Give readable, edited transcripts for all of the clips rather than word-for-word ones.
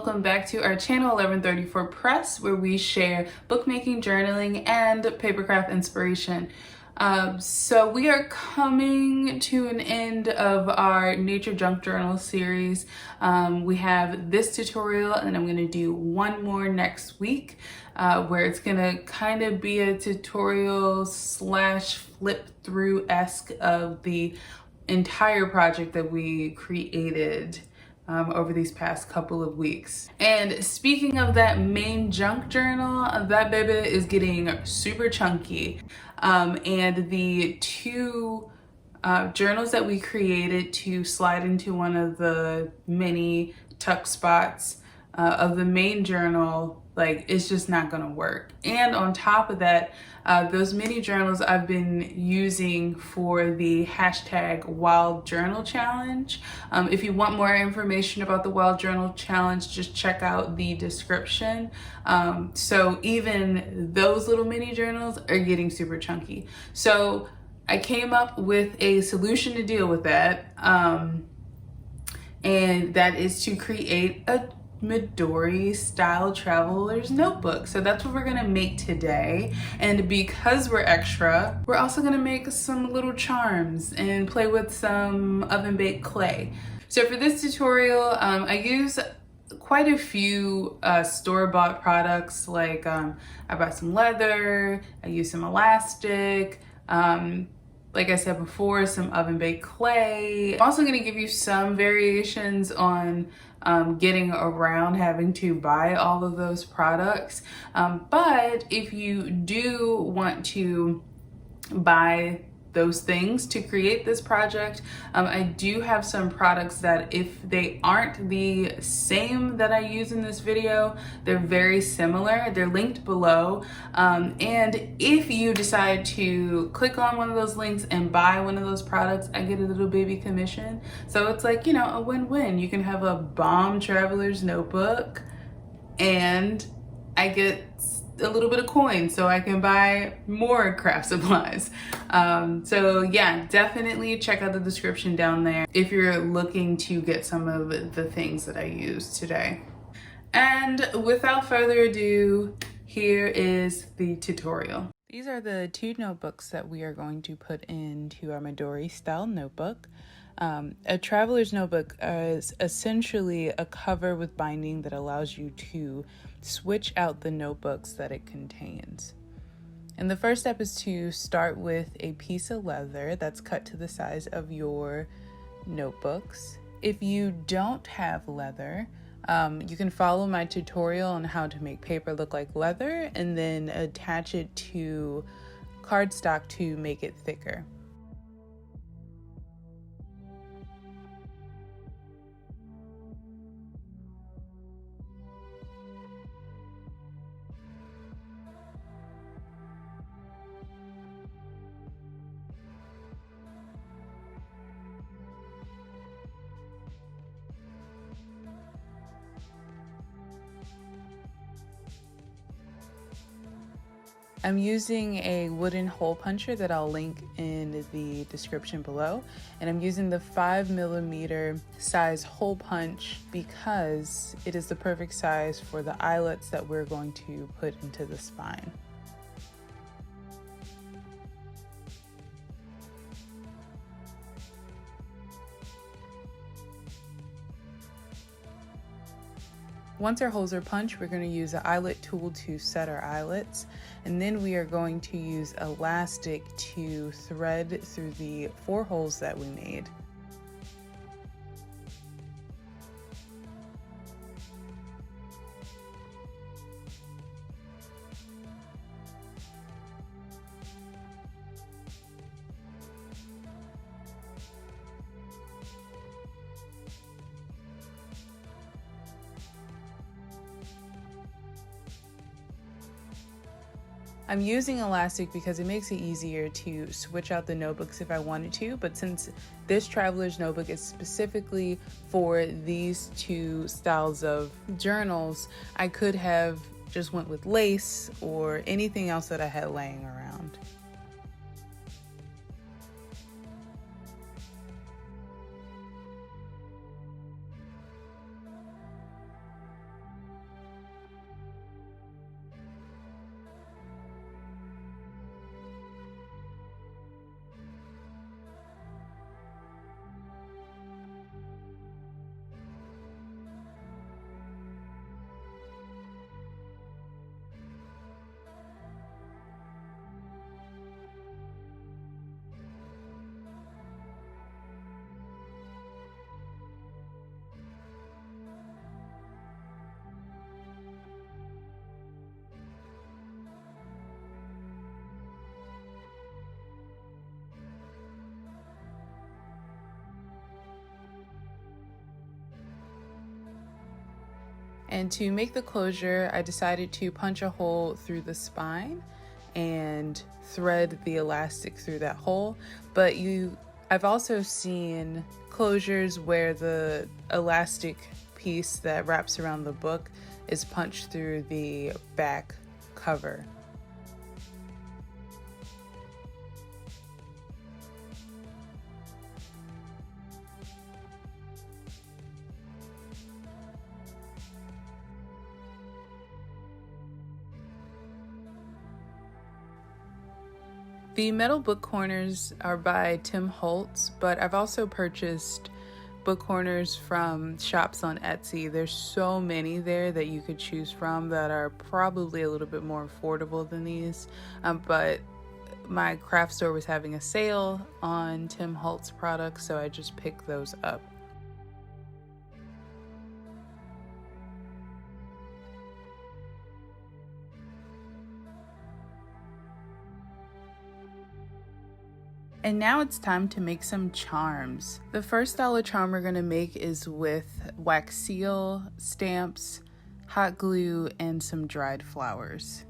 welcome back to our channel 1134 Press, where we share bookmaking, journaling, and papercraft inspiration. So we are coming to an end of our nature junk journal series. We have this tutorial, and I'm going to do one more next week, where it's going to kind of be a tutorial slash flip through-esque of the entire project that we created over these past couple of weeks. And speaking of that main junk journal, that baby is getting super chunky. And the two journals that we created to slide into one of the mini tuck spots of the main journal, like, it's just not gonna work. And on top of that, those mini journals I've been using for the hashtag Wild Journal Challenge. If you want more information about the Wild Journal Challenge, just check out the description. So even those little mini journals are getting super chunky. So I came up with a solution to deal with that, and that is to create a Midori style traveler's notebook. So that's what we're gonna make today. And because we're extra, we're also gonna make some little charms and play with some oven baked clay. So for this tutorial, I use quite a few store-bought products. Like I bought some leather, I use some elastic, like I said before, some oven baked clay. I'm also gonna give you some variations on getting around having to buy all of those products. But if you do want to buy those things to create this project, I do have some products that, if they aren't the same that I use in this video, they're very similar. They're linked below. And if you decide to click on one of those links and buy one of those products, I get a little baby commission. So it's like, you know, a win-win. You can have a bomb traveler's notebook and I get a little bit of coin so I can buy more craft supplies. So yeah, definitely check out the description down there if you're looking to get some of the things that I used today. And without further ado, here is the tutorial. These are the two notebooks that we are going to put into our Midori style notebook. A traveler's notebook is essentially a cover with binding that allows you to switch out the notebooks that it contains. And the first step is to start with a piece of leather that's cut to the size of your notebooks. If you don't have leather, you can follow my tutorial on how to make paper look like leather and then attach it to cardstock to make it thicker. I'm using a wooden hole puncher that I'll link in the description below, and I'm using the 5mm size hole punch because it is the perfect size for the eyelets that we're going to put into the spine. Once our holes are punched, we're going to use the eyelet tool to set our eyelets, and then we are going to use elastic to thread through the 4 holes that we made. I'm using elastic because it makes it easier to switch out the notebooks if I wanted to, but since this traveler's notebook is specifically for these two styles of journals, I could have just went with lace or anything else that I had laying around. And to make the closure, I decided to punch a hole through the spine and thread the elastic through that hole. But I've also seen closures where the elastic piece that wraps around the book is punched through the back cover. The metal book corners are by Tim Holtz, but I've also purchased book corners from shops on Etsy. There's so many there that you could choose from that are probably a little bit more affordable than these, but my craft store was having a sale on Tim Holtz products, so I just picked those up. And now it's time to make some charms. The first style of charm we're gonna make is with wax seal, stamps, hot glue, and some dried flowers.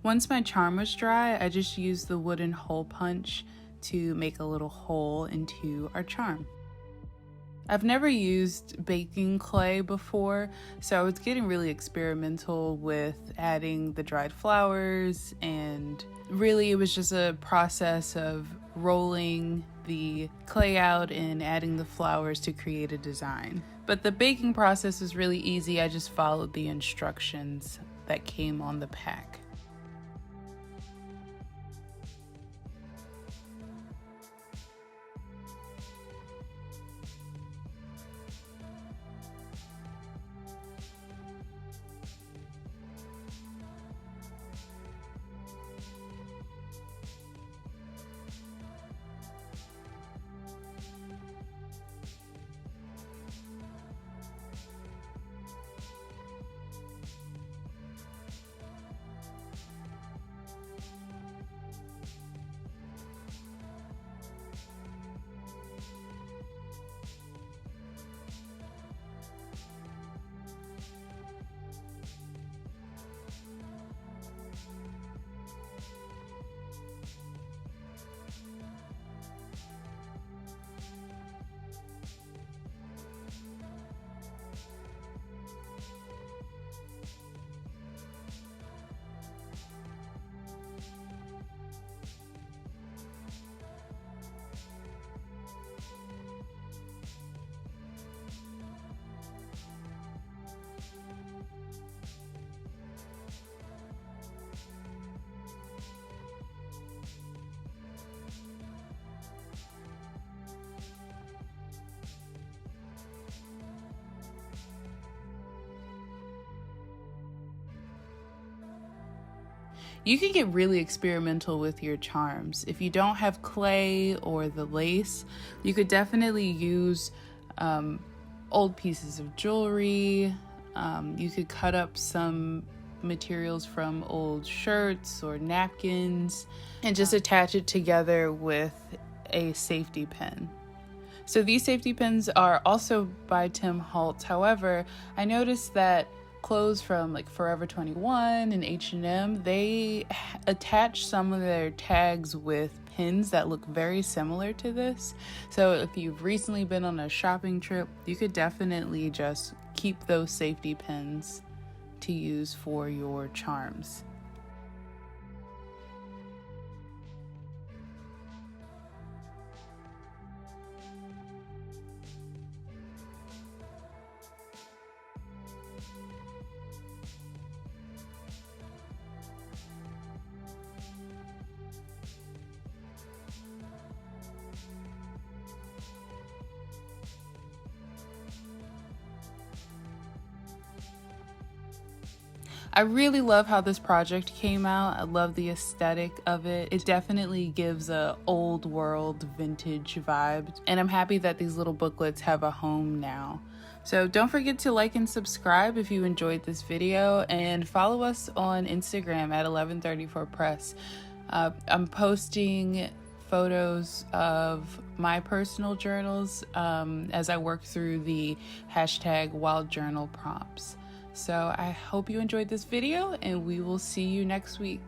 Once my charm was dry, I just used the wooden hole punch to make a little hole into our charm. I've never used baking clay before, so I was getting really experimental with adding the dried flowers, and really it was just a process of rolling the clay out and adding the flowers to create a design. But the baking process was really easy. I just followed the instructions that came on the pack. You can get really experimental with your charms. If you don't have clay or the lace, you could definitely use old pieces of jewelry. You could cut up some materials from old shirts or napkins and just attach it together with a safety pin. So these safety pins are also by Tim Holtz. However, I noticed that clothes from like Forever 21 and H&M, they attach some of their tags with pins that look very similar to this. So if you've recently been on a shopping trip, you could definitely just keep those safety pins to use for your charms. I really love how this project came out. I love the aesthetic of it. It definitely gives a old world vintage vibe. And I'm happy that these little booklets have a home now. So don't forget to like and subscribe if you enjoyed this video, and follow us on Instagram at 1134press. I'm posting photos of my personal journals as I work through the hashtag wild journal prompts. So I hope you enjoyed this video, and we will see you next week.